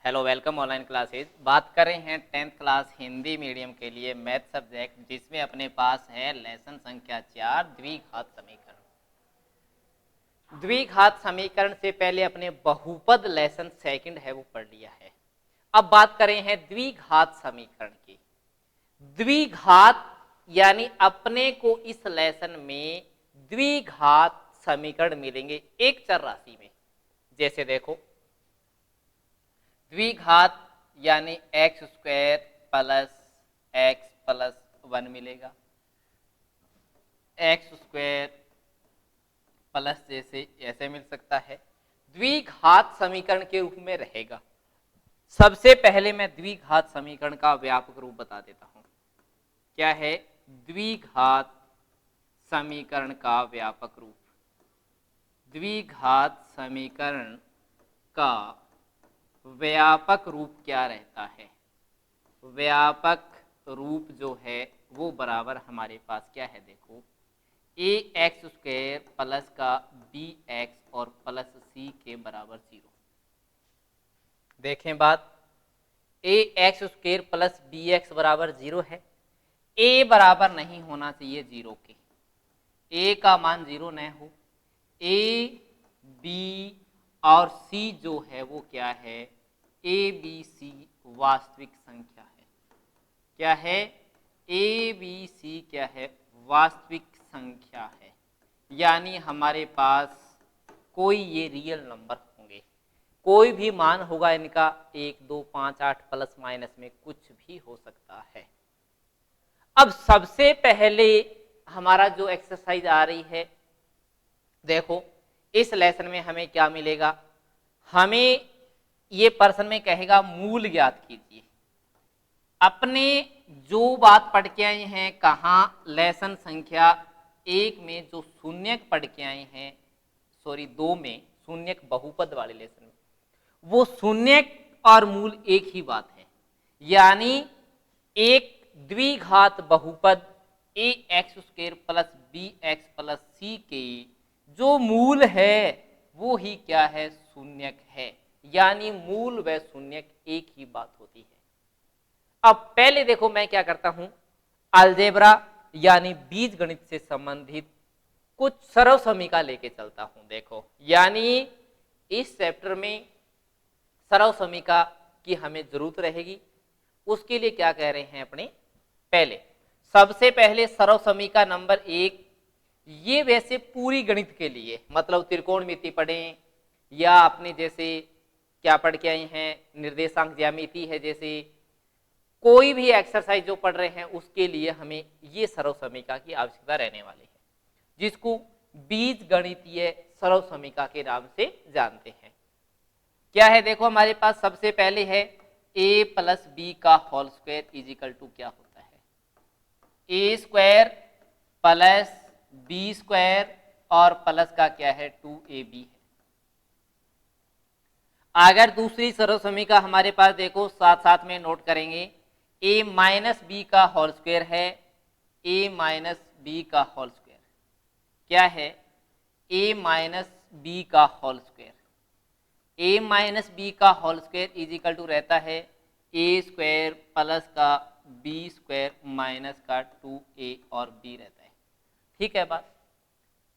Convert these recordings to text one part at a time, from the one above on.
Hello welcome online classes. बात कर रहे हैं 10th क्लास हिंदी मीडियम के लिए मैथ सब्जेक्ट, जिसमें अपने पास है लेसन संख्या 4 द्विघात समीकरण। द्विघात समीकरण से पहले अपने बहुपद लेसन सेकंड है वो पढ़ लिया है। अब बात करें हैं द्विघात समीकरण की। द्विघात यानी अपने को इस लेसन में द्विघात समीकरण मिलेंगे एक चर राशि में। जैसे देखो, द्विघात यानी x square plus x plus 1 मिलेगा। एक्स स्क्वायर प्लस जैसे ऐसे मिल सकता है, द्विघात समीकरण के रूप में रहेगा। सबसे पहले मैं द्विघात समीकरण का व्यापक रूप बता देता हूं। क्या है द्विघात समीकरण का व्यापक रूप? द्विघात समीकरण का व्यापक रूप क्या रहता है? व्यापक रूप जो है वो बराबर हमारे पास क्या है, देखो, ए एक्स स्क्वायर प्लस का बी एक्स और प्लस सी के बराबर 0। देखें बात, a x square plus b x बराबर 0 है। ए बराबर नहीं होना चाहिए 0 के, ए का मान 0 न हो। ए बी और सी जो है वो क्या है, ए बी सी वास्तविक संख्या है। क्या है? ए बी सी क्या है? वास्तविक संख्या है। यानी हमारे पास कोई ये रियल नंबर होंगे, कोई भी मान होगा इनका 1 2 5 8 प्लस माइनस में कुछ भी हो सकता है। अब सबसे पहले हमारा जो एक्सरसाइज आ रही है, देखो इस लेसन में हमें क्या मिलेगा, हमें ये पर्सन में कहेगा मूल ज्ञात कीजिए। अपने जो बात पढ़ के आए हैं, कहाँ लेसन संख्या 1 में जो शून्यक पढ़ के आए हैं, सॉरी 2 में शून्यक बहुपद वाले लेसन में, वो शून्यक और मूल एक ही बात है। यानी एक द्विघात बहुपद a x square plus b x plus c के जो मूल है वो ही क्या है, शून्यक है। यानी मूल व शून्यक एक ही बात होती है। अब पहले देखो मैं क्या करता हूं, अलजेब्रा यानी बीज गणित से संबंधित कुछ सरल समीकरण लेके चलता हूं। देखो, यानी इस चैप्टर में सरल समीकरण की हमें जरूरत रहेगी। उसके लिए क्या कह रहे हैं अपने, पहले सबसे पहले सरल समीकरण नंबर 1, ये वैसे पूरी गणित के लिए, मतलब त्रिकोणमिति पढ़ें या अपने जैसे क्या पढ़ के आए हैं, निर्देशांक ज्यामिति है, जैसे कोई भी एक्सरसाइज जो पढ़ रहे हैं उसके लिए हमें ये सरल समीकरण की आवश्यकता रहने वाली है, जिसको बीज गणितीय सरल समीकरण के नाम से जानते हैं। क्या है, देखो हमारे पास सबसे पहले है a प्लस बी का whole square is equal to क्या होता है, A square plus B square और प्लस का क्या है 2ab है। अगर दूसरी सरल समीकरण हमारे पास देखो साथ साथ में नोट करेंगे, a माइनस बी का होल स्क्वायर है, a माइनस बी का होल स्क्वायर क्या है, a माइनस बी का whole square, a minus b का whole square is equal to रहता है a स्क्वायर प्लस का b स्क्वायर माइनस का 2a और b रहता है। ठीक है बात।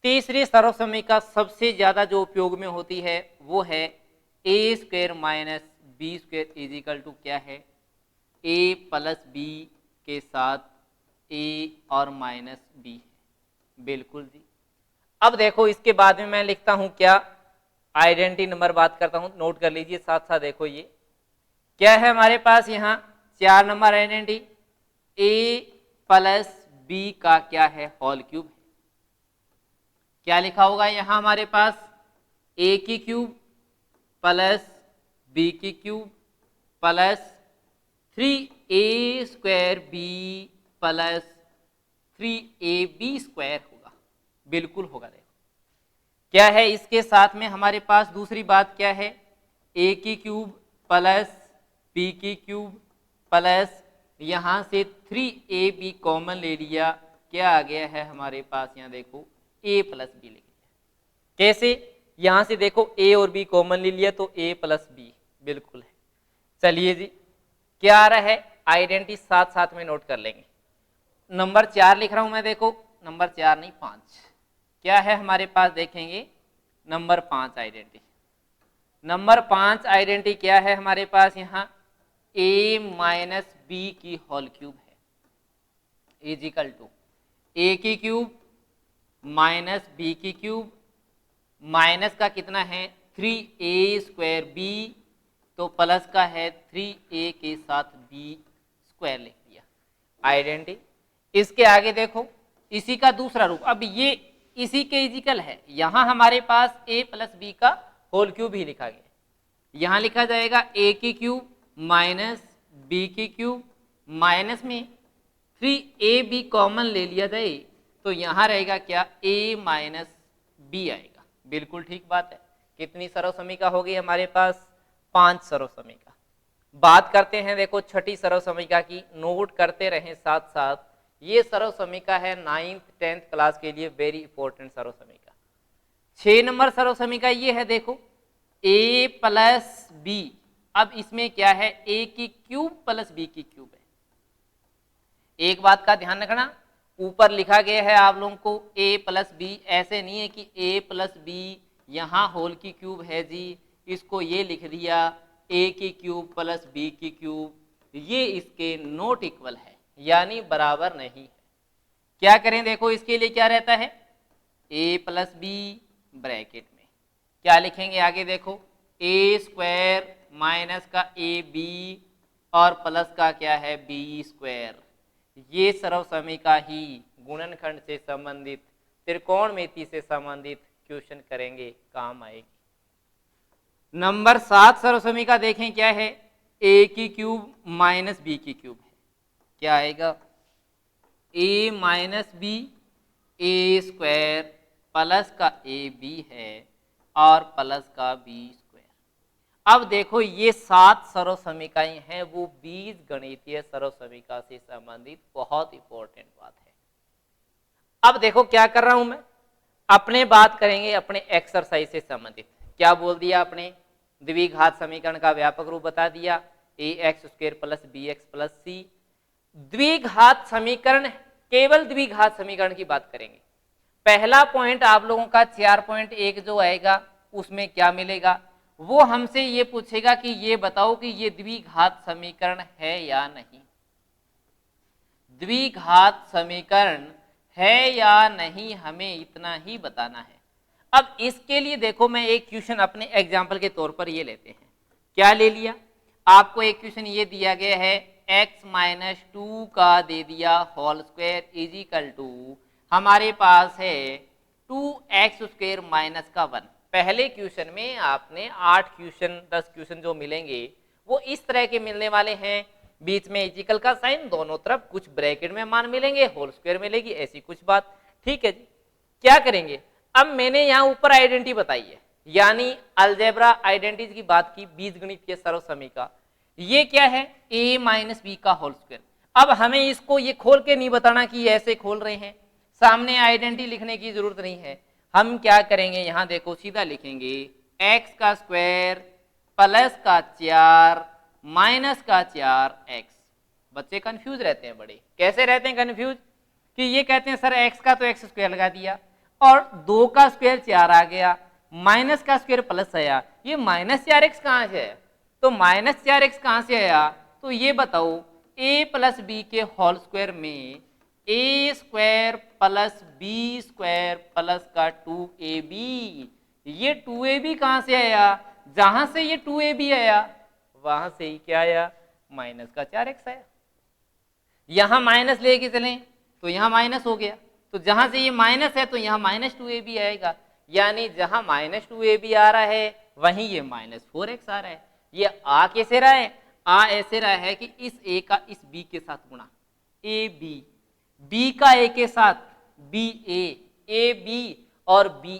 तीसरी सरल समीकरण सबसे ज्यादा जो उपयोग में होती है वो है a square minus B square is equal to क्या है, a प्लस बी के साथ a और माइनस b है। बिल्कुल जी। अब देखो इसके बाद में मैं लिखता हूं क्या, आइडेंटिटी नंबर बात करता हूं, नोट कर लीजिए साथ साथ। देखो ये क्या है हमारे पास, यहाँ 4 number identity, a plus B का क्या है होल क्यूब है। क्या लिखा होगा यहाँ हमारे पास, a की क्यूब प्लस बी की cube plus 3a square B plus 3ab square होगा। बिल्कुल होगा। देखो क्या है, इसके साथ में हमारे पास दूसरी बात क्या है, a की क्यूब प्लस b की क्यूब प्लस यहाँ से 3ab कॉमन ले लिया, क्या आ गया है हमारे पास, यहाँ देखो a प्लस बी लिख लिया। कैसे, यहाँ से देखो a और b कॉमन ले लिया तो a प्लस बी बिल्कुल है। चलिए जी, क्या आ रहा है, आइडेंटिटी साथ साथ में नोट कर लेंगे। नंबर 4 लिख रहा हूं मैं, देखो नंबर 4 नहीं 5, क्या है हमारे पास, देखेंगे नंबर 5 आइडेंटिटी। नंबर 5 आइडेंटिटी क्या है हमारे पास, यहाँ a माइनस बी की होल क्यूब है इजिकल टू a की क्यूब माइनस बी की क्यूब, माइनस का कितना है 3a स्क्वायर b, तो प्लस का है 3a के साथ b स्क्वायर लिख दिया आइडेंटिटी। इसके आगे देखो इसी का दूसरा रूप, अब ये इसी के इजिकल है, यहां हमारे पास a प्लस बी का होल क्यूब ही लिखा गया, यहां लिखा जाएगा a की क्यूब माइनस बी की क्यूब, माइनस में 3ab कॉमन ले लिया जाए तो यहां रहेगा क्या a माइनस बी आएगा। बिल्कुल ठीक बात है। कितनी सर्वसमीका होगी हमारे पास, 5 सर्वसमीका। बात करते हैं देखो छठी सर्वसमीका की, नोट करते रहें साथ साथ, ये सर्वसमीका है 9th 10th क्लास के लिए वेरी इंपॉर्टेंट सर्वसमीका। 6 नंबर सर्वसमीका ये है, देखो a प्लस बी, अब इसमें क्या है a की क्यूब प्लस b की क्यूब है। एक बात का ध्यान रखना, ऊपर लिखा गया है आप लोगों को a प्लस बी, ऐसे नहीं है कि a प्लस बी यहाँ होल की क्यूब है जी, इसको ये लिख दिया a की क्यूब प्लस b की क्यूब, ये इसके नॉट इक्वल है, यानी बराबर नहीं है। क्या करें, देखो इसके लिए क्या रहता है a प्लस बी ब्रैकेट में क्या लिखेंगे आगे, देखो a स्क्वायर माइनस का ए बी और प्लस का क्या है बी स्क्वायर, ये सर्वसमीका ही गुणनखंड से संबंधित, त्रिकोणमिति से संबंधित क्वेश्चन करेंगे, काम आएगी। नंबर 7 सर्वसमीका देखें क्या है, a की क्यूब माइनस बी की क्यूब है, क्या आएगा a minus B A square plus का ए बी है और प्लस का बी स्क्वायर। अब देखो ये 7 सर्वसमीकाएं हैं, वो बीज गणितीय सर्वसमीका से संबंधित बहुत इंपॉर्टेंट बात है। अब देखो क्या कर रहा हूं मैं, अपने बात करेंगे अपने एक्सरसाइज से संबंधित। क्या बोल दिया आपने, द्विघात समीकरण का व्यापक रूप बता दिया, a x square plus b x plus c. द्विघात समीकरण, केवल द्विघात समीकरण की बात करेंगे। पहला पॉइंट आप लोगों का 4.1 जो आएगा उसमें क्या मिलेगा, वो हमसे ये पूछेगा कि ये बताओ कि ये द्विघात समीकरण है या नहीं, द्विघात समीकरण है या नहीं, हमें इतना ही बताना है। अब इसके लिए देखो मैं एक क्वेश्चन अपने एग्जाम्पल के तौर पर ये लेते हैं, क्या ले लिया, आपको एक क्वेश्चन ये दिया गया है x माइनस 2 का दे दिया होल स्क्वायर इजिकल टू, हमारे पास है 2x स्क्वायर माइनस का 1। पहले क्वेश्चन में आपने 8 क्वेश्चन 10 क्वेश्चन जो मिलेंगे वो इस तरह के मिलने वाले हैं, बीच में इजिकल का साइन, दोनों तरफ कुछ ब्रैकेट में मान मिलेंगे, होल स्क्वायर मिलेगी, ऐसी कुछ बात, ठीक है जी। क्या करेंगे, अब मैंने यहाँ ऊपर आइडेंटिटी बताई है, यानी अलजेब्रा आइडेंटिटी की बात की, बीजगणित के सर्वसमीका, ये क्या है a माइनस बी का होल स्क्वायर। अब हमें इसको ये खोल के नहीं बताना कि ऐसे खोल रहे हैं, सामने आइडेंटिटी लिखने की जरूरत नहीं है। हम क्या करेंगे, यहां देखो सीधा लिखेंगे x का स्क्वायर प्लस का 4 माइनस का 4x। बच्चे कंफ्यूज रहते हैं बड़े, कैसे रहते हैं कंफ्यूज, कि ये कहते हैं सर x का तो x स्क्वायर लगा दिया और 2 का स्क्वायर 4 आ गया, माइनस का स्क्वायर प्लस आया, ये माइनस 4x कहाँ से है, तो माइनस 4x कहाँ से आया, तो ये बताओ a प्लस बी के होल स्क्वायर में a square plus B square plus का 2ab, ये 2ab कहाँ से आया, जहां से ये 2ab आया वहां से ही क्या आया, माइनस का 4x आया। यहां माइनस लेके चलें तो यहां माइनस हो गया, तो जहां से ये माइनस है तो यहां माइनस 2ab आएगा, यानी जहां माइनस 2ab आ रहा है वहीं ये माइनस 4x आ रहा है। ये आ कैसे रहा है, आ ऐसे रहा है कि इस a का इस b के साथ गुणा, ab, b का a के साथ ba, ab और ba,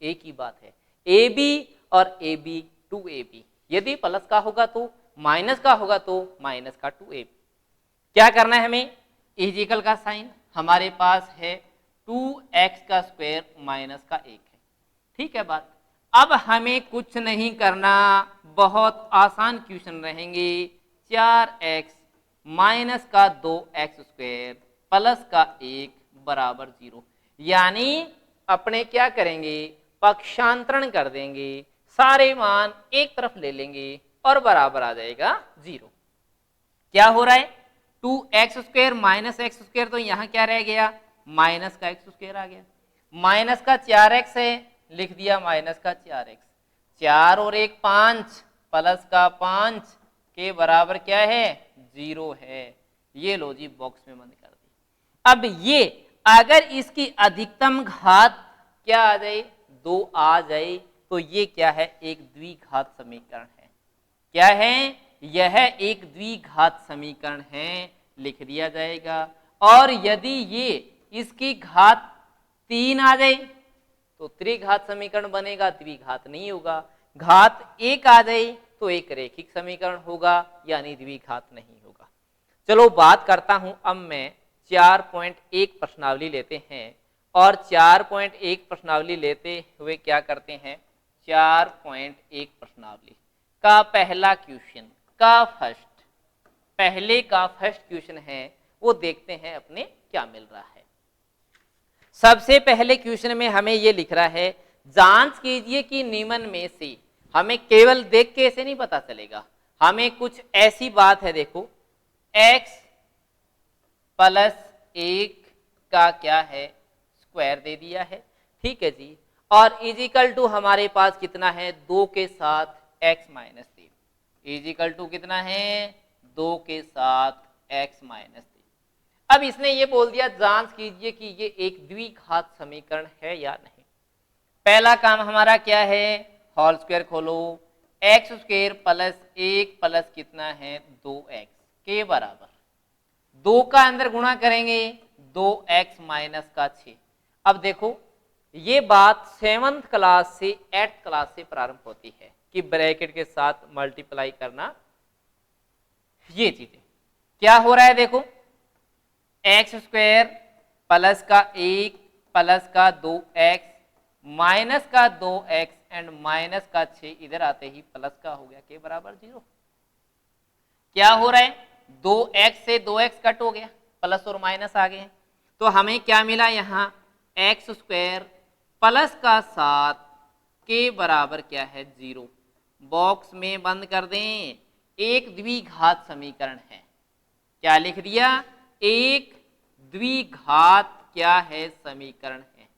एक ही बात है, ab और ab 2ab, यदि प्लस का होगा तो माइनस का होगा तो माइनस का 2ab। क्या करना है हमें, इजिकल का साइन, हमारे पास है 2x का स्क्वायर माइनस का 1 है, ठीक है बात। अब हमें कुछ नहीं करना, बहुत आसान क्वेश्चन रहेंगे। 4x माइनस का 2x स्क्वायर प्लस का 1 बराबर 0, यानी अपने क्या करेंगे, पक्षांतरण कर देंगे, सारे मान एक तरफ ले लेंगे और बराबर आ जाएगा 0। क्या हो रहा है, 2x square minus x square, तो यहां क्या रह गया, माइनस का एक्स स्क्वायर आ गया। माइनस का 4x है, लिख दिया माइनस का 4x, 4 और 1 5 प्लस का 5 के बराबर क्या है, 0 है। ये लो जी बॉक्स में बंद कर दी। अब ये अगर इसकी अधिकतम घात क्या आ जाए, 2 आ जाए, तो ये क्या है, एक द्विघात समीकरण है। क्या है, यह एक द्विघात समीकरण है, लिख दिया जाएगा। और यदि ये इसकी घात 3 आ जाए तो त्रिघात समीकरण बनेगा, द्विघात नहीं होगा। घात 1 आ जाए तो एक रैखिक समीकरण होगा, यानी द्विघात नहीं होगा। चलो बात करता हूं, अब मैं 4.1 प्रश्नावली लेते हैं, और 4.1 प्रश्नावली लेते हुए क्या करते हैं, 4.1 प्रश्नावली का पहला क्वेश्चन का फर्स्ट, पहले का फर्स्ट क्वेश्चन है, वो देखते हैं अपने क्या मिल रहा है। सबसे पहले क्वेश्चन में हमें ये लिख रहा है, जांच कीजिए कि निम्न में से, हमें केवल देख के ऐसे नहीं पता चलेगा, हमें कुछ ऐसी बात है, देखो x प्लस 1 का क्या है, स्क्वायर दे दिया है, ठीक है जी, और इजिकल टू हमारे पास कितना है, 2 के साथ x माइनस 3, इजिकल टू कितना है, 2 के साथ x माइनस 3। अब इसने ये बोल दिया, जांच कीजिए कि ये एक द्विघात समीकरण है या नहीं। पहला काम हमारा क्या है, होल स्क्वायर खोलो, एक्स स्क्वायर प्लस 1 प्लस कितना है, 2x के बराबर 2 का अंदर गुणा करेंगे, 2x माइनस का 6। अब देखो ये बात 7th क्लास से 8th क्लास से प्रारंभ होती है कि ब्रैकेट के साथ मल्टीप्लाई करना, ये चीजें क्या हो रहा है, देखो एक्स स्क्वायर प्लस का 1 प्लस का 2x माइनस का 2x एंड माइनस का 6, इधर आते ही प्लस का हो गया के बराबर 0। क्या हो रहा है, 2x से 2x कट हो गया, प्लस और माइनस आ गए, तो हमें क्या मिला यहाँ, एक्स स्क्वायर प्लस का 7 के बराबर क्या है, 0। बॉक्स में बंद कर दें, एक द्विघात समीकरण है, क्या लिख दिया, एक द्विघात क्या है, समीकरण है,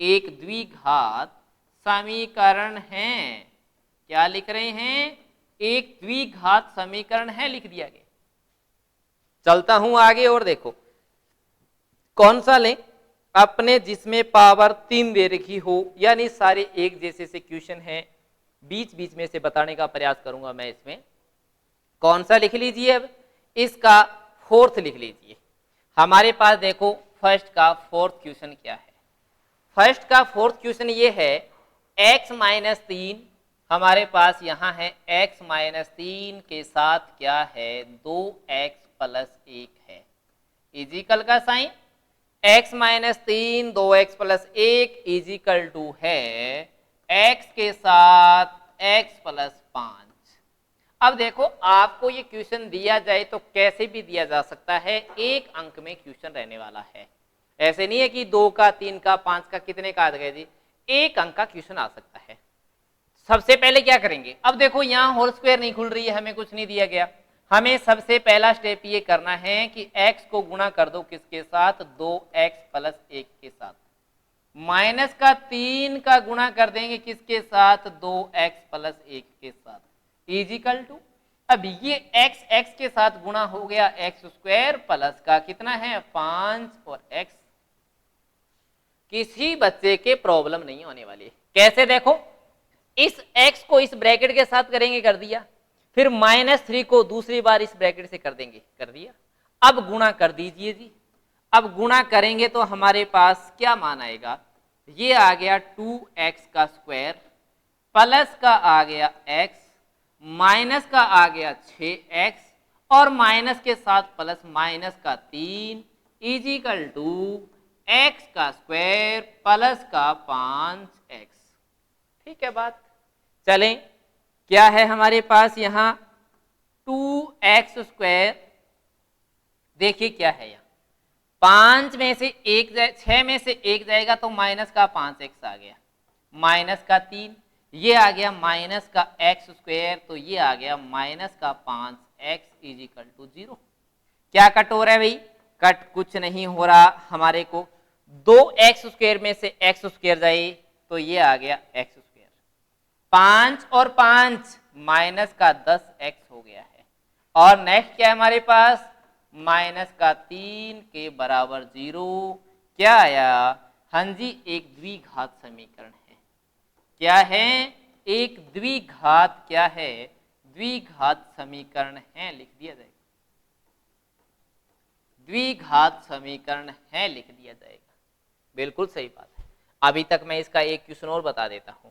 एक द्विघात समीकरण है। क्या लिख रहे हैं, एक द्विघात समीकरण है, लिख दिया गया। चलता हूं आगे और देखो कौन सा लें, अपने जिसमें पावर 3 दे रखी हो, यानी सारे एक जैसे से क्वेश्चन है, बीच बीच में से बताने का प्रयास करूंगा मैं। इसमें कौन सा लिख लीजिए, अब इसका फोर्थ लिख लीजिए। हमारे पास देखो फर्स्ट का फोर्थ क्वेश्चन क्या है, फर्स्ट का फोर्थ क्वेश्चन ये है, x माइनस 3, हमारे पास यहाँ है x माइनस 3 के साथ क्या है, 2x प्लस 1 है, इजिकल का sign, x minus 3 2x plus 1 equal to है x के साथ x प्लस 5। अब देखो आपको ये क्वेश्चन दिया जाए तो कैसे भी दिया जा सकता है, एक अंक में क्वेश्चन रहने वाला है, ऐसे नहीं है कि 2 का 3 का 5 का कितने का आ गया जी, एक अंक का क्वेश्चन आ सकता है। सबसे पहले क्या करेंगे, अब देखो यहाँ होल स्क्वायर नहीं खुल रही है, हमें कुछ नहीं दिया गया, हमें सबसे पहला स्टेप ये करना है कि x को गुणा कर दो किसके साथ, 2x प्लस 1 के साथ, माइनस का 3 का गुणा कर देंगे किसके साथ, 2x प्लस 1 के साथ, इजिकल टू, अब ये x के साथ गुणा हो गया एक्स स्क्वायर प्लस का कितना है 5 और x। किसी बच्चे के प्रॉब्लम नहीं होने वाली है। कैसे, देखो इस x को इस ब्रैकेट के साथ करेंगे, कर दिया, फिर -3 को दूसरी बार इस ब्रैकेट से कर देंगे, कर दिया, अब गुणा कर दीजिए जी। अब गुणा करेंगे तो हमारे पास क्या मान आएगा, ये आ गया 2x का स्क्वायर प्लस का आ गया x माइनस का आ गया 6x और माइनस के साथ प्लस माइनस का 3 इजिकल टू x का स्क्वायर प्लस का 5x। ठीक है बात। चलें, क्या है हमारे पास यहाँ 2x², देखिए क्या है यहाँ 5 में से 1 जाए, 6 में से 1 जाएगा तो माइनस का 5x आ गया, माइनस का 3, ये आ गया माइनस का x², तो ये आ गया माइनस का 5x इजिकल टू 0। क्या कट हो रहा है भाई? कट कुछ नहीं हो रहा हमारे को, 2x² में से x² जाए तो ये आ गया x², 5 और 5 माइनस का 10x हो गया है, और नेक्स्ट क्या है हमारे पास, माइनस का 3 के बराबर 0। क्या आया? हाँ जी, एक द्विघात समीकरण है। क्या है? एक द्विघात, क्या है? द्विघात समीकरण है, लिख दिया जाएगा, द्विघात समीकरण है, लिख दिया जाएगा। बिल्कुल सही बात है। अभी तक मैं इसका एक क्वेश्चन और बता देता हूं,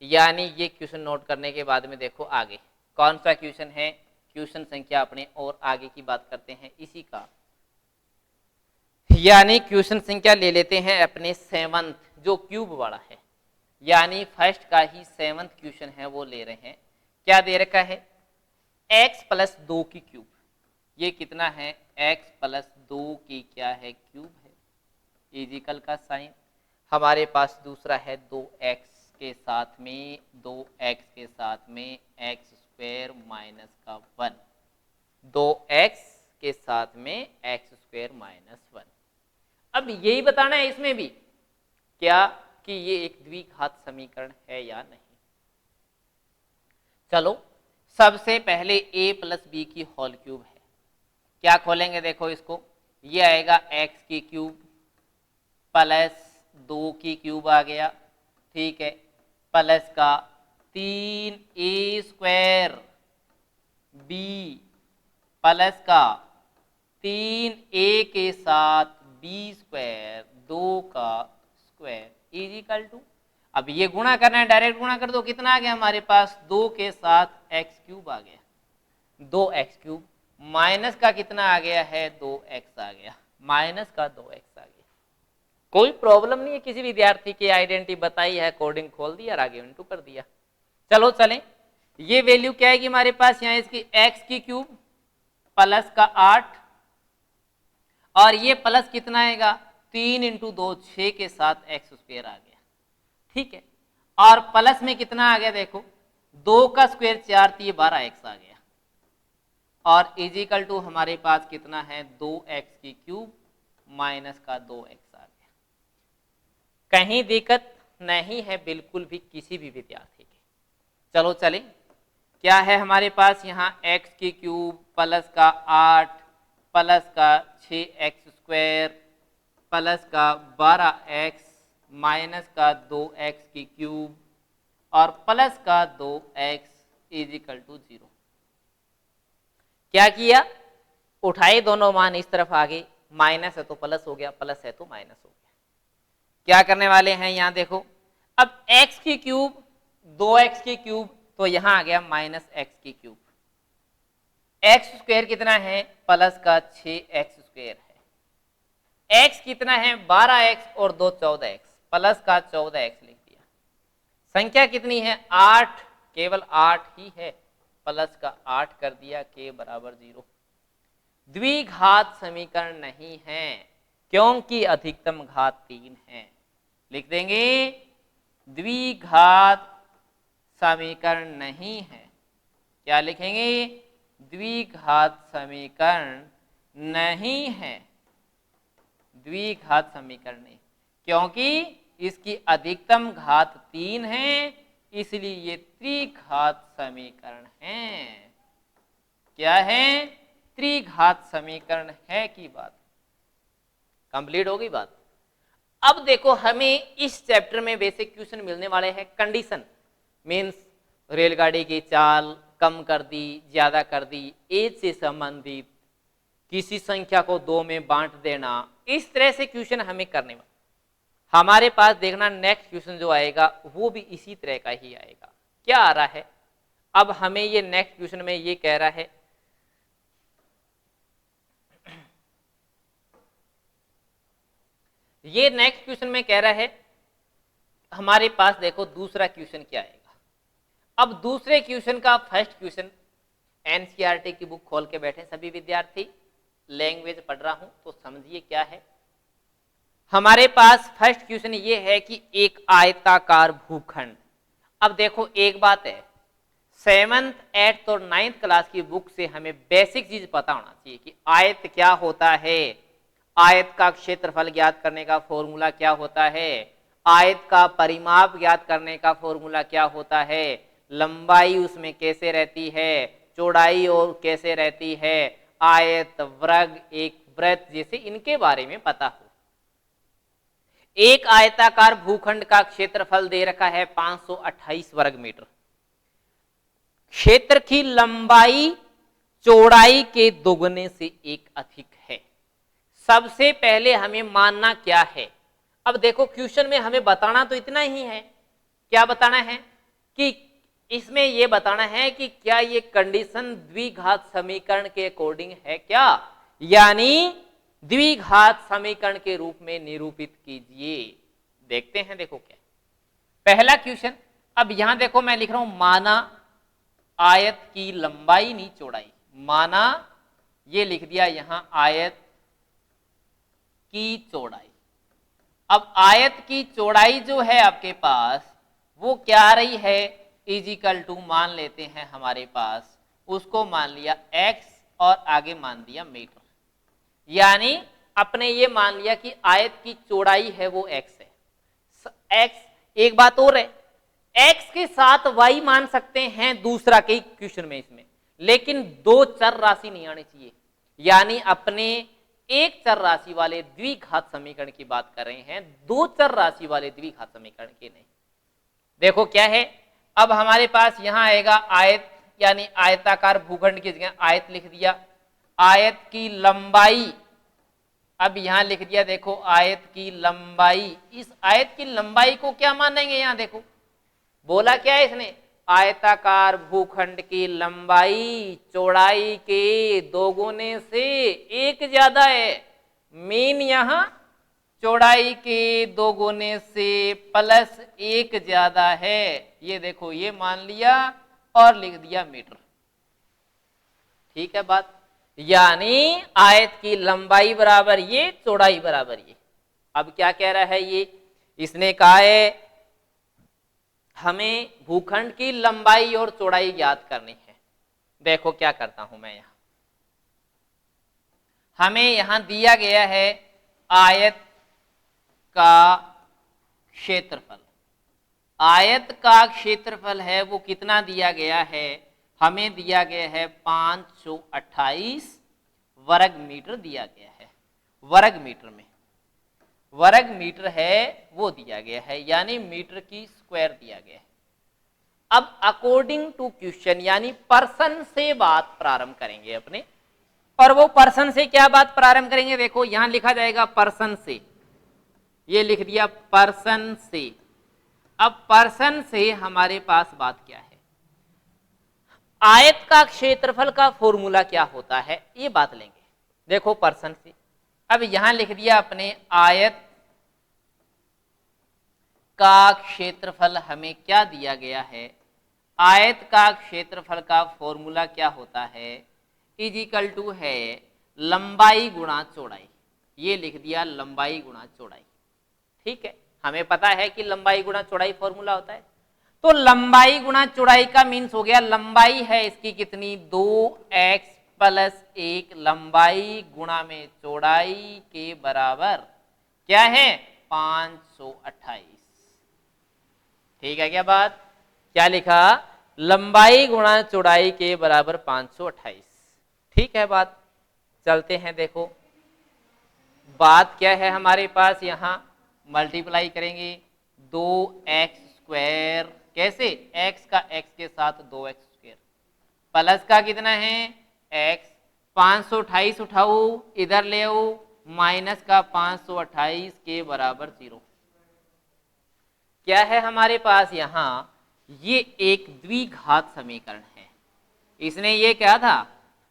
यानी ये क्वेश्चन नोट करने के बाद में देखो आगे कौन सा क्वेश्चन है, क्वेश्चन संख्या अपने और आगे की बात करते हैं इसी का, यानी क्वेश्चन संख्या ले लेते हैं अपने 7th, जो क्यूब वाला है, यानी फर्स्ट का ही 7th क्वेश्चन है वो ले रहे हैं। क्या दे रखा है? x + 2 की क्यूब, ये कितना है? x + 2 की क्या है? क्यूब है, इजिकल का साइन। हमारे पास दूसरा है 2x के साथ में, 2x के साथ में x² माइनस का 1, 2x के साथ में x² माइनस 1। अब यही बताना है इसमें भी क्या कि ये एक द्विघात समीकरण है या नहीं। चलो सबसे पहले a + b की होल क्यूब है, क्या खोलेंगे? देखो इसको, ये आएगा x की क्यूब प्लस 2 की क्यूब आ गया, ठीक है, प्लस का 3a² b प्लस का 3a के साथ b², 2 का स्क्वायर इजिकल टू, अब ये गुणा करना है, डायरेक्ट गुणा कर दो, कितना आ गया हमारे पास? 2 के साथ x³ आ गया, 2x³ माइनस का कितना आ गया है? 2x आ गया, माइनस का 2x आ गया। कोई प्रॉब्लम नहीं है, किसी विद्यार्थी की आइडेंटिटी बताई है, कोडिंग खोल दिया और आगे इनटू कर दिया। चलो चलें, ये वैल्यू क्या आएगी हमारे पास यहाँ, इसकी x की क्यूब प्लस का 8, और ये प्लस कितना आएगा? 3 × 2 6 के साथ x² आ गया, ठीक है, और प्लस में कितना आ गया? देखो 2 का स्क्वायर 4, तो ये 12x आ गया, और इजिकल टू हमारे पास कितना है? 2x की क्यूब माइनस का 2x आ गया। कहीं दिक्कत नहीं है बिल्कुल भी किसी भी विद्यार्थी की। चलो चलें, क्या है हमारे पास यहाँ? x की क्यूब प्लस का 8 प्लस का 6x² प्लस का 12x माइनस का 2x की क्यूब और प्लस का 2x इजिकल टू 0। क्या किया? उठाए दोनों मान इस तरफ आगे, माइनस है तो प्लस हो गया, प्लस है तो माइनस हो गया। क्या करने वाले हैं यहाँ देखो, अब x की क्यूब 2x की क्यूब, तो यहां आ गया माइनस x की क्यूब, x² कितना है? प्लस का 6x² है, x कितना है? 12x और 2 14x, प्लस का 14x लिख दिया। संख्या कितनी है? 8, केवल 8 ही है, प्लस का 8 कर दिया, k बराबर 0। द्विघात समीकरण नहीं है क्योंकि अधिकतम घात 3 है, लिख देंगे द्विघात समीकरण नहीं है। क्या लिखेंगे? द्विघात समीकरण नहीं है, द्विघात समीकरण नहीं, क्योंकि इसकी अधिकतम घात 3 है, इसलिए ये त्रिघात समीकरण है। क्या है? त्रिघात समीकरण है की बात कंप्लीट हो गई बात। अब देखो हमें इस चैप्टर में बेसिक क्वेश्चन मिलने वाले हैं, कंडीशन मीन्स रेलगाड़ी की चाल कम कर दी, ज्यादा कर दी, एज से संबंधित, किसी संख्या को 2 में बांट देना, इस तरह से क्वेश्चन हमें करने वाले। हमारे पास देखना नेक्स्ट क्वेश्चन जो आएगा वो भी इसी तरह का ही आएगा। क्या आ रहा है? अब हमें ये नेक्स्ट क्वेश्चन में ये कह रहा है ये नेक्स्ट क्वेश्चन में कह रहा है हमारे पास देखो दूसरा क्वेश्चन क्या आएगा। अब दूसरे क्वेश्चन का फर्स्ट क्वेश्चन, एनसीईआरटी की बुक खोल के बैठे सभी विद्यार्थी, लैंग्वेज पढ़ रहा हूं तो समझिए क्या है। हमारे पास फर्स्ट क्वेश्चन ये है कि एक आयताकार भूखंड। अब देखो एक बात है, 7th 8th और 9th क्लास की बुक से हमें बेसिक चीज पता होना चाहिए कि आयत क्या होता है, आयत का क्षेत्रफल ज्ञात करने का फॉर्मूला क्या होता है, आयत का परिमाप ज्ञात करने का फॉर्मूला क्या होता है, लंबाई उसमें कैसे रहती है, चौड़ाई और कैसे रहती है, आयत, वर्ग, एक वृत्त, जैसे इनके बारे में पता हो। एक आयताकार भूखंड का क्षेत्रफल दे रखा है 528 वर्ग मीटर। क्षेत्र की लंबाई चौड़ाई के दोगुने से एक अधिक है। सबसे पहले हमें मानना क्या है। अब देखो क्वेश्चन में हमें बताना तो इतना ही है, क्या बताना है कि इसमें यह बताना है कि क्या ये कंडीशन द्विघात समीकरण के अकॉर्डिंग है क्या, यानी द्विघात समीकरण के रूप में निरूपित कीजिए। देखते हैं, देखो क्या पहला क्वेश्चन। अब यहां देखो मैं लिख रहा हूं माना आयत की लंबाई नहीं चौड़ाई, माना ये लिख दिया यहां आयत की चौड़ाई। अब आयत की चौड़ाई जो है आपके पास वो क्या आ रही है, इजिकल टू मान लेते हैं हमारे पास, उसको मान लिया x और आगे मान दिया मीटर, यानी अपने ये मान लिया कि आयत की चौड़ाई है वो x है। x एक बात और है, x के साथ y मान सकते हैं दूसरा के क्वेश्चन में इसमें, लेकिन दो चर राशि नहीं आनी चाहिए, यानी अपने एक चर राशि वाले द्विघात समीकरण की बात कर रहे हैं, दो चर राशि वाले द्विघात समीकरण की नहीं। देखो क्या है, अब हमारे पास यहां आएगा आयत, यानी आयताकार भूखंड की जगह आयत लिख दिया, आयत की लंबाई, अब यहां लिख दिया देखो आयत की लंबाई। इस आयत की लंबाई को क्या मानेंगे, यहां देखो बोला क्या है इसने, आयताकार भूखंड की लंबाई चौड़ाई के दोगुने से एक ज्यादा है। मीन यहां चौड़ाई के दोगुने से प्लस एक ज्यादा है, ये देखो ये मान लिया और लिख दिया मीटर। ठीक है बात, यानी आयत की लंबाई बराबर ये, चौड़ाई बराबर ये। अब क्या कह रहा है ये, इसने कहा है हमें भूखंड की लंबाई और चौड़ाई ज्ञात करनी है। देखो क्या करता हूं मैं, यहां हमें यहां दिया गया है आयत का क्षेत्रफल, आयत का क्षेत्रफल है वो कितना दिया गया है, हमें दिया गया है 528 वर्ग मीटर दिया गया है, वर्ग मीटर में वर्ग मीटर है वो दिया गया है, यानी मीटर की स्क्वायर दिया गया है। अब अकॉर्डिंग टू क्वेश्चन यानी पर्सन से बात प्रारंभ करेंगे अपने, और वो पर्सन से क्या बात प्रारंभ करेंगे, देखो यहां लिखा जाएगा पर्सन से, ये लिख दिया पर्सन से। अब पर्सन से हमारे पास बात क्या है, आयत का क्षेत्रफल का फॉर्मूला क्या होता है, ये बात लेंगे। देखो पर्सन से, अब यहां लिख दिया अपने आयत का क्षेत्रफल हमें क्या दिया गया है, आयत का क्षेत्रफल का फॉर्मूला क्या होता है, इजिकल टू है लंबाई गुणा चौड़ाई, ये लिख दिया लंबाई गुणा चौड़ाई। ठीक है, हमें पता है कि लंबाई गुणा चौड़ाई फॉर्मूला होता है, तो लंबाई गुणा चौड़ाई का मीन्स हो गया, लंबाई है इसकी कितनी 2x प्लस 1, लंबाई गुणा में चौड़ाई के बराबर क्या है 528। ठीक है क्या बात, क्या लिखा, लंबाई गुणा चौड़ाई के बराबर 528। ठीक है बात, चलते हैं। देखो बात क्या है हमारे पास, यहां मल्टीप्लाई करेंगे 2x स्क्वायर, कैसे, x का x के साथ 2x स्क्वायर, प्लस का कितना है x, 528 उठाओ इधर ले आओ, माइनस का 528 के बराबर 0। क्या है हमारे पास यहां, ये एक द्विघात समीकरण है। इसने ये कहा था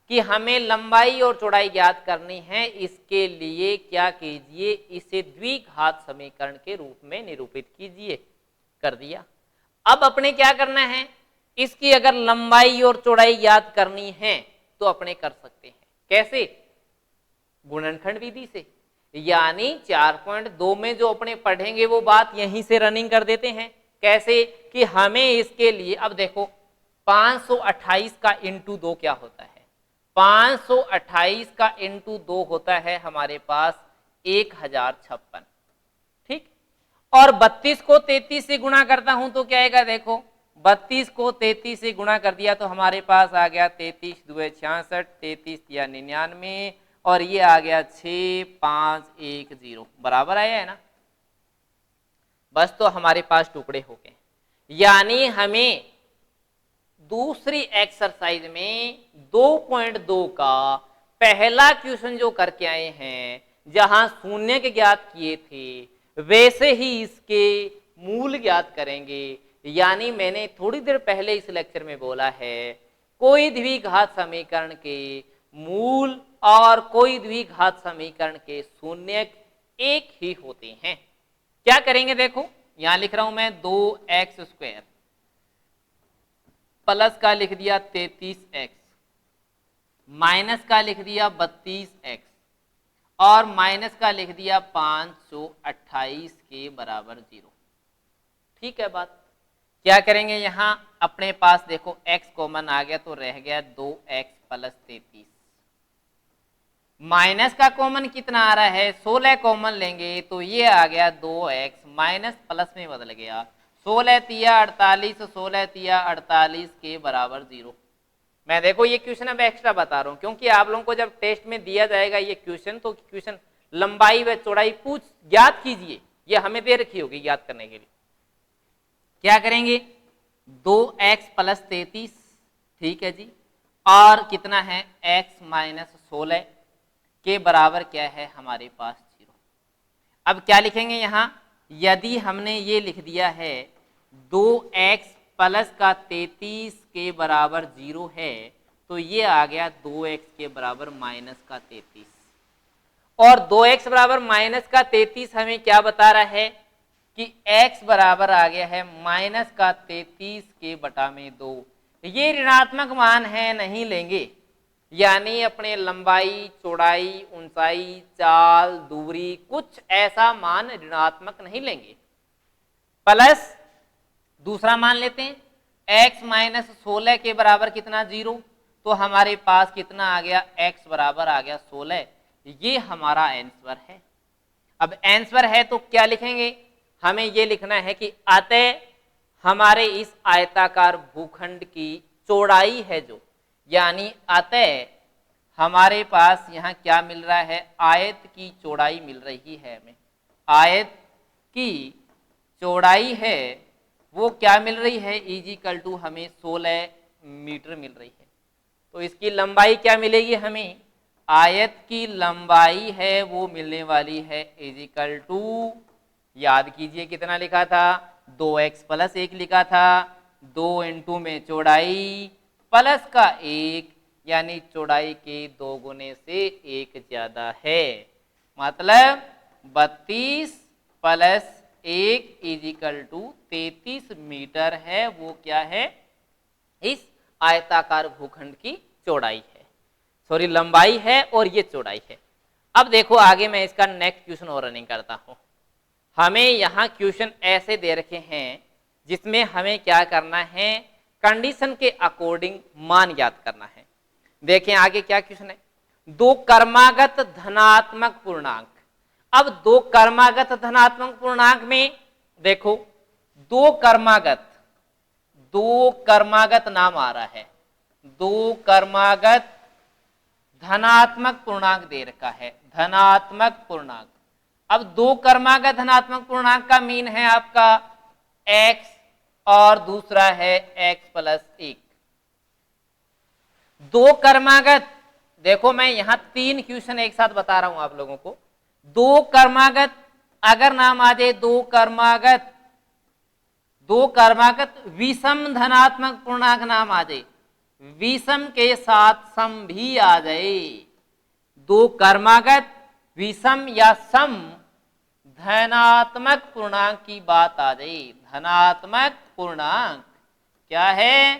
कि हमें लंबाई और चौड़ाई ज्ञात करनी है, इसके लिए क्या कीजिए, इसे द्विघात समीकरण के रूप में निरूपित कीजिए। कर दिया। अब अपने क्या करना है, इसकी अगर लंबाई और चौड़ाई याद करनी है तो अपने कर सकते हैं। कैसे? गुणनखंड विधि से, यानी 4.2 में जो अपने पढ़ेंगे वो बात यहीं से रनिंग कर देते हैं। कैसे कि हमें इसके लिए, अब देखो 528 का इंटू 2 क्या होता है, 528 का इंटू 2 होता है हमारे पास 1056, ठीक। और 32 को 33 से गुणा करता हूं तो क्या आएगा, देखो 32 को 33 से गुणा कर दिया तो हमारे पास आ गया 33 2 66, 33 या 99, और ये आ गया 6510, बराबर आया है ना। बस तो हमारे पास टुकड़े हो गए, यानी हमें दूसरी एक्सरसाइज में 2.2 का पहला क्वेश्चन जो करके आए हैं, जहां शून्य के ज्ञात किए थे वैसे ही इसके मूल ज्ञात करेंगे। यानी मैंने थोड़ी देर पहले इस लेक्चर में बोला है, कोई द्विघात समीकरण के मूल और कोई द्विघात समीकरण के शून्य एक ही होते हैं। क्या करेंगे, देखो यहां लिख रहा हूं मैं 2x² प्लस का लिख दिया 33x, माइनस का लिख दिया 32x, और माइनस का लिख दिया 528 के बराबर 0। ठीक है बात। क्या करेंगे, यहां अपने पास देखो x कॉमन आ गया तो रह गया 2x प्लस 33, माइनस का कॉमन कितना आ रहा है 16 कॉमन लेंगे तो ये आ गया 2x, माइनस प्लस में बदल गया, 16 तिया 48, 16 तिया 48 के बराबर 0। मैं देखो ये क्वेश्चन अब एक्स्ट्रा बता रहा हूं क्योंकि आप लोगों को जब टेस्ट में दिया जाएगा ये क्वेश्चन, तो क्वेश्चन लंबाई व चौड़ाई पूछ याद कीजिए, ये हमें दे रखी होगी याद करने के लिए। क्या करेंगे, 2x प्लस 33, ठीक है जी, और कितना है x माइनस 16 के बराबर क्या है हमारे पास 0। अब क्या लिखेंगे यहां, यदि हमने ये लिख दिया है 2x प्लस का 33 के बराबर 0 है तो ये आ गया 2x के बराबर माइनस का 33, और 2x बराबर माइनस का 33 हमें क्या बता रहा है कि x बराबर आ गया है माइनस का 33 के बटा में 2। ये ऋणात्मक मान है, नहीं लेंगे, यानी अपने लंबाई चौड़ाई ऊंचाई चाल दूरी कुछ ऐसा मान ऋणात्मक नहीं लेंगे। प्लस दूसरा मान लेते हैं x माइनस 16 के बराबर कितना 0, तो हमारे पास कितना आ गया x बराबर आ गया 16, ये हमारा आंसर है। अब आंसर है तो क्या लिखेंगे, हमें ये लिखना है कि अतः हमारे इस आयताकार भूखंड की चौड़ाई है जो, यानी अतः हमारे पास यहाँ क्या मिल रहा है, आयत की चौड़ाई मिल रही है हमें, आयत की चौड़ाई है वो क्या मिल रही है, इजिकल टू हमें 16 मीटर मिल रही है। तो इसकी लंबाई क्या मिलेगी हमें, आयत की लंबाई है वो मिलने वाली है इजिकल टू, याद कीजिए कितना लिखा था 2x प्लस 1 लिखा था, 2 इंटू में चौड़ाई प्लस का 1, यानी चौड़ाई के 2 गुने से 1 ज्यादा है, मतलब 32 प्लस 1 इजिकल टू 33 मीटर है, वो क्या है इस आयताकार भूखंड की चौड़ाई है, सॉरी लंबाई है और ये चौड़ाई है। अब देखो आगे मैं इसका नेक्स्ट क्वेश्चन और रनिंग करता हूं। हमें यहाँ क्वेश्चन ऐसे दे रखे हैं जिसमें हमें क्या करना है, कंडीशन के अकॉर्डिंग मान ज्ञात करना है। देखें आगे क्या क्वेश्चन है, दो कर्मागत धनात्मक पूर्णांक। अब दो कर्मागत धनात्मक पूर्णांक में देखो दो कर्मागत नाम आ रहा है, दो कर्मागत धनात्मक पूर्णांक दे रखा है, धनात्मक पूर्णांक। अब दो कर्मागत धनात्मक पूर्णांक का मीन है आपका x और दूसरा है x प्लस 1। दो कर्मागत, देखो मैं यहां 3 क्वेश्चन एक साथ बता रहा हूं आप लोगों को। दो कर्मागत अगर नाम आ जाए, दो कर्मागत विषम धनात्मक पूर्णांक नाम आ जाए, विषम के साथ सम भी आ जाए, दो कर्मागत विषम या सम धनात्मक पूर्णांक की बात आ गई। धनात्मक पूर्णांक क्या है?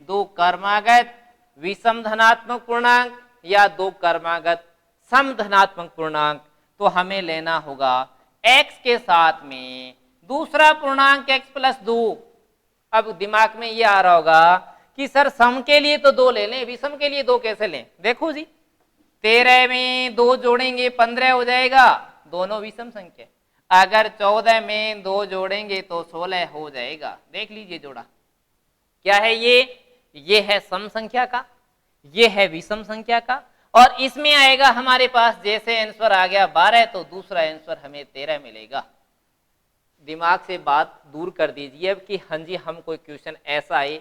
दो क्रमागत विषम धनात्मक पूर्णांक या दो क्रमागत सम धनात्मक पूर्णांक। तो हमें लेना होगा x के साथ में दूसरा पूर्णांक x प्लस 2। अब दिमाग में ये आ रहा होगा कि सर सम के लिए तो 2 ले लें, विषम के लिए 2 कैसे लें? देखो जी, 13 में 2 जोड़ेंगे 15 हो जाएगा, दोनों विषम संख्या। अगर 14 में 2 जोड़ेंगे तो 16 हो जाएगा। देख लीजिए जोड़ा क्या है ये है सम संख्या का, ये है विषम संख्या का, और इसमें आएगा हमारे पास जैसे आंसर आ गया 12 तो दूसरा आंसर हमें 13 मिलेगा। दिमाग से बात दूर कर दीजिए अब कि हाँ जी हम कोई क्वेश्चन ऐसा है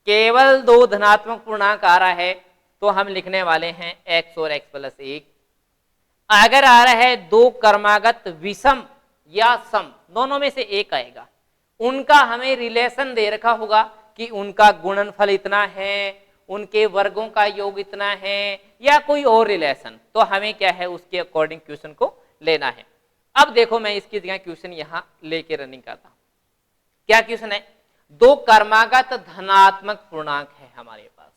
केवल 2 धनात्मक पूर्णांक आ रहा है तो हम लिखने वाले हैं x और x प्लस 1। अगर आ रहा है 2 क्रमागत विषम या सम, दोनों में से एक आएगा, उनका हमें रिलेशन दे रखा होगा कि उनका गुणनफल इतना है, उनके वर्गों का योग इतना है, या कोई और रिलेशन, तो हमें क्या है उसके अकॉर्डिंग क्वेश्चन को लेना है। अब देखो मैं इसकी जगह क्वेश्चन यहां लेके रनिंग करता हूं। क्या क्वेश्चन है? 2 क्रमागत धनात्मक पूर्णांक है हमारे पास।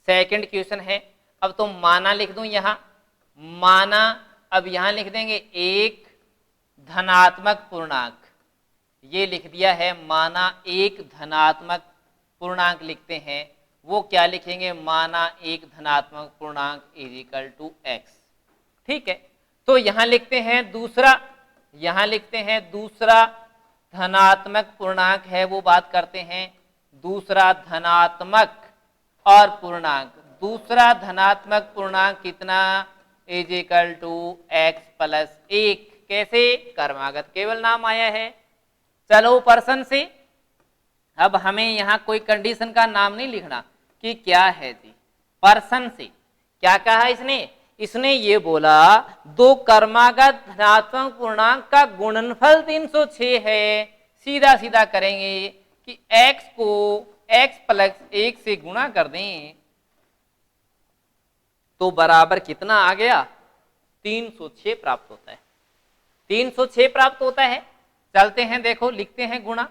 सेकंड क्वेश्चन है, अब तो माना लिख दूं यहां, माना अब यहां लिख देंगे एक धनात्मक पूर्णांक, ये लिख दिया है माना एक धनात्मक पूर्णांक लिखते हैं। वो क्या लिखेंगे? माना एक धनात्मक पूर्णांक इज इक्वल टू एक्स। ठीक है, तो यहां लिखते हैं दूसरा, यहां लिखते हैं दूसरा धनात्मक पूर्णांक है, वो बात करते हैं दूसरा धनात्मक और पूर्णांक। दूसरा धनात्मक पूर्णांक कितना? Is equal to X plus 1। कैसे? क्रमागत केवल नाम आया है। चलो पर्सन से, अब हमें यहां कोई कंडीशन का नाम नहीं लिखना कि क्या है जी। पर्सन से क्या कहा इसने? इसने ये बोला 2 क्रमागत धनात्मक पूर्णांक का गुणनफल 306 है। सीधा सीधा करेंगे कि x को x प्लस 1 से गुणा कर दें तो बराबर कितना आ गया? 306 प्राप्त होता है। 306 प्राप्त होता है। चलते हैं, देखो लिखते हैं गुणा,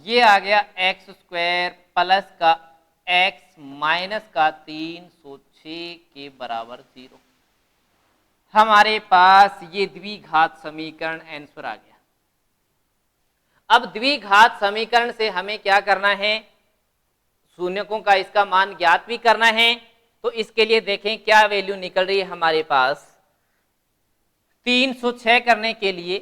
ये आ गया एक्स स्क्वायर प्लस का एक्स माइनस का 306 के बराबर 0। हमारे पास ये द्विघात समीकरण आंसर आ गया। अब द्विघात समीकरण से हमें क्या करना है? शून्यकों का इसका मान ज्ञात भी करना है। तो इसके लिए देखें क्या वैल्यू निकल रही है हमारे पास। 306 करने के लिए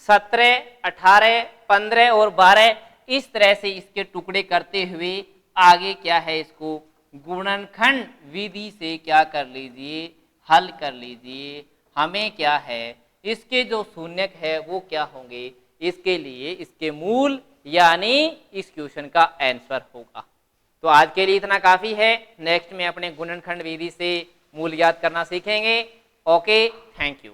17, 18, 15 और 12 इस तरह से इसके टुकड़े करते हुए आगे क्या है, इसको गुणनखंड विधि से क्या कर लीजिए, हल कर लीजिए। हमें क्या है, इसके जो शून्यक है वो क्या होंगे, इसके लिए इसके मूल यानी इस क्वेश्चन का आंसर होगा। तो आज के लिए इतना काफी है। नेक्स्ट में अपने गुणनखंड विधि से मूल याद करना सीखेंगे। Okay, thank you.